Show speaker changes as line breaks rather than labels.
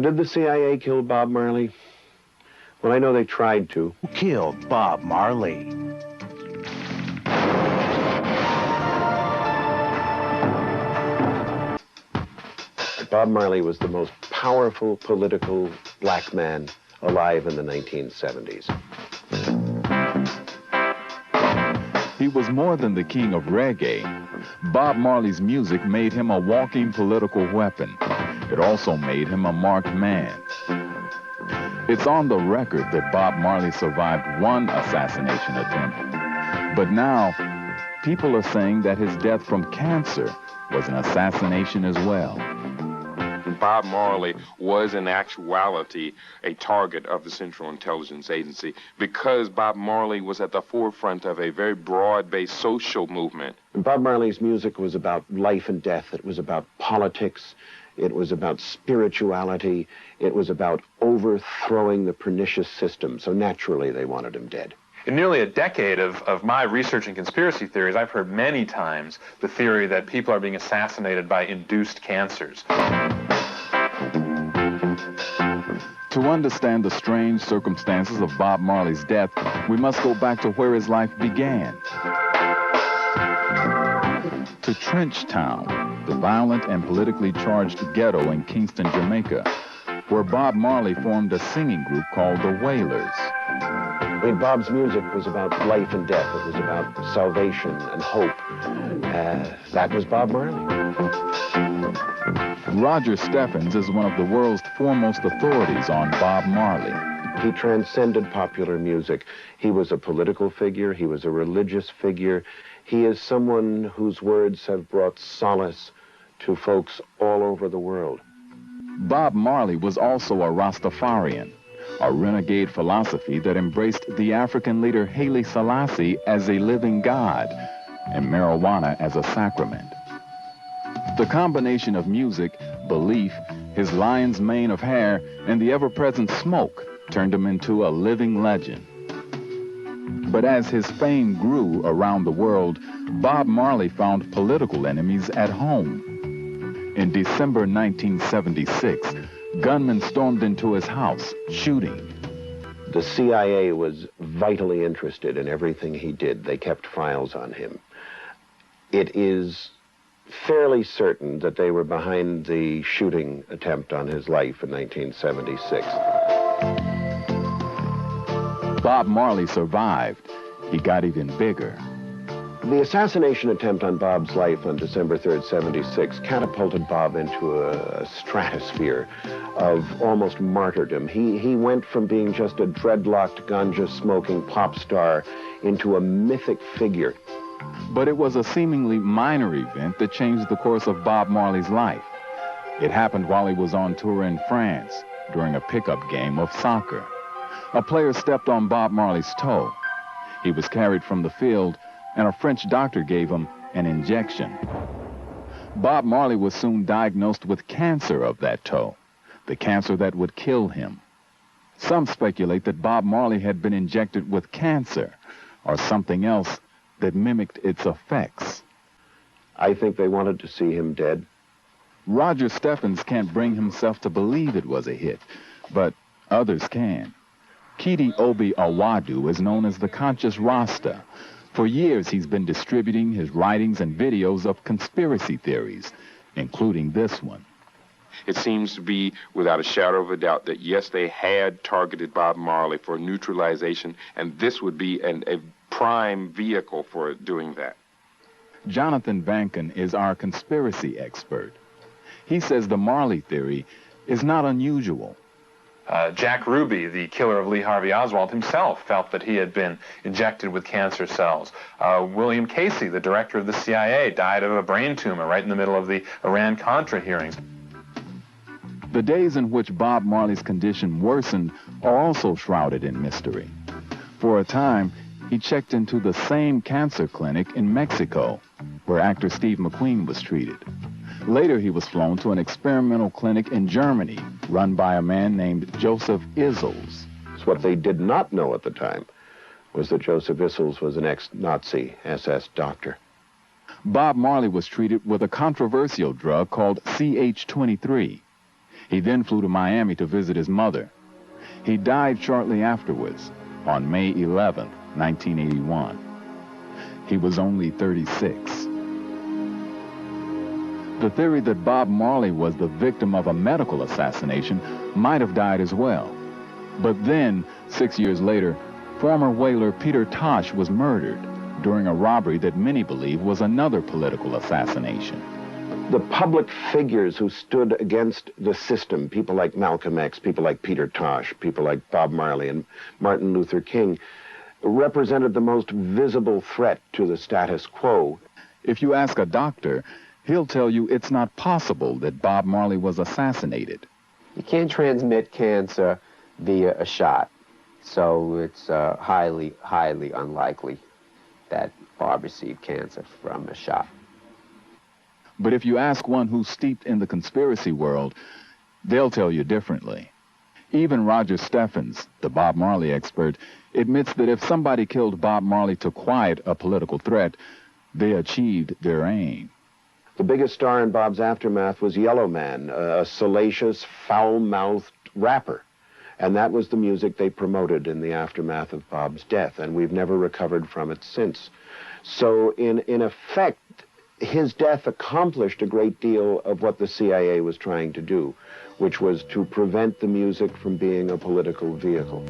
Did the CIA kill Bob Marley? Well, I know they tried to.
Who killed Bob Marley?
Bob Marley was the most powerful political black man alive in the 1970s.
He was more than the king of reggae. Bob Marley's music made him a walking political weapon. It also made him a marked man. It's on the record that Bob Marley survived one assassination attempt. But now, people are saying that his death from cancer was an assassination as well.
Bob Marley was in actuality a target of the Central Intelligence Agency because Bob Marley was at the forefront of a very broad-based social movement.
Bob Marley's music was about life and death. It was about politics. It was about spirituality. It was about overthrowing the pernicious system. So naturally, they wanted him dead.
In nearly a decade of my research in conspiracy theories, I've heard many times the theory that people are being assassinated by induced cancers.
To understand the strange circumstances of Bob Marley's death, we must go back to where his life began. To Trenchtown, the violent and politically charged ghetto in Kingston, Jamaica, where Bob Marley formed a singing group called the Wailers.
I mean, Bob's music was about life and death. It was about salvation and hope. That was Bob Marley.
Roger Steffens is one of the world's foremost authorities on Bob Marley.
He transcended popular music. He was a political figure. He was a religious figure. He is someone whose words have brought solace to folks all over the world.
Bob Marley was also a Rastafarian, a renegade philosophy that embraced the African leader Haile Selassie as a living god and marijuana as a sacrament. The combination of music, belief, his lion's mane of hair, and the ever-present smoke turned him into a living legend. But as his fame grew around the world, Bob Marley found political enemies at home. In December 1976, gunmen stormed into his house, shooting.
The CIA was vitally interested in everything he did. They kept files on him. It is fairly certain that they were behind the shooting attempt on his life in 1976.
Bob Marley survived. He got even bigger.
The assassination attempt on Bob's life on December 3rd, 76 catapulted Bob into a stratosphere of almost martyrdom. He went from being just a dreadlocked, ganja-smoking pop star into a mythic figure.
But it was a seemingly minor event that changed the course of Bob Marley's life. It happened while he was on tour in France during a pickup game of soccer. A player stepped on Bob Marley's toe. He was carried from the field, and a French doctor gave him an injection. Bob Marley was soon diagnosed with cancer of that toe, the cancer that would kill him. Some speculate that Bob Marley had been injected with cancer or something else that mimicked its effects.
I think they wanted to see him dead.
Roger Steffens can't bring himself to believe it was a hit, but others can. Kidi Obi Awadu is known as the Conscious Rasta. For years, he's been distributing his writings and videos of conspiracy theories, including this one.
It seems to be, without a shadow of a doubt, that yes, they had targeted Bob Marley for neutralization, and this would be a prime vehicle for doing that.
Jonathan Vankin is our conspiracy expert. He says the Marley theory is not unusual.
Jack Ruby, the killer of Lee Harvey Oswald, himself felt that he had been injected with cancer cells. William Casey, the director of the CIA, died of a brain tumor right in the middle of the Iran-Contra hearings.
The days in which Bob Marley's condition worsened are also shrouded in mystery. For a time, he checked into the same cancer clinic in Mexico, where actor Steve McQueen was treated. Later, he was flown to an experimental clinic in Germany, run by a man named Joseph Issels.
What they did not know at the time was that Joseph Issels was an ex-Nazi SS doctor.
Bob Marley was treated with a controversial drug called CH-23. He then flew to Miami to visit his mother. He died shortly afterwards, on May 11, 1981. He was only 36. The theory that Bob Marley was the victim of a medical assassination might have died as well. But then, 6 years later, former whaler Peter Tosh was murdered during a robbery that many believe was another political assassination.
The public figures who stood against the system, people like Malcolm X, people like Peter Tosh, people like Bob Marley and Martin Luther King, represented the most visible threat to the status quo.
If you ask a doctor, he'll tell you it's not possible that Bob Marley was assassinated.
You can't transmit cancer via a shot, so it's highly, highly unlikely that Bob received cancer from a shot.
But if you ask one who's steeped in the conspiracy world, they'll tell you differently. Even Roger Steffens, the Bob Marley expert, admits that if somebody killed Bob Marley to quiet a political threat, they achieved their aim.
The biggest star in Bob's aftermath was Yellow Man, a salacious, foul-mouthed rapper. And that was the music they promoted in the aftermath of Bob's death, and we've never recovered from it since. So in effect, his death accomplished a great deal of what the CIA was trying to do, which was to prevent the music from being a political vehicle.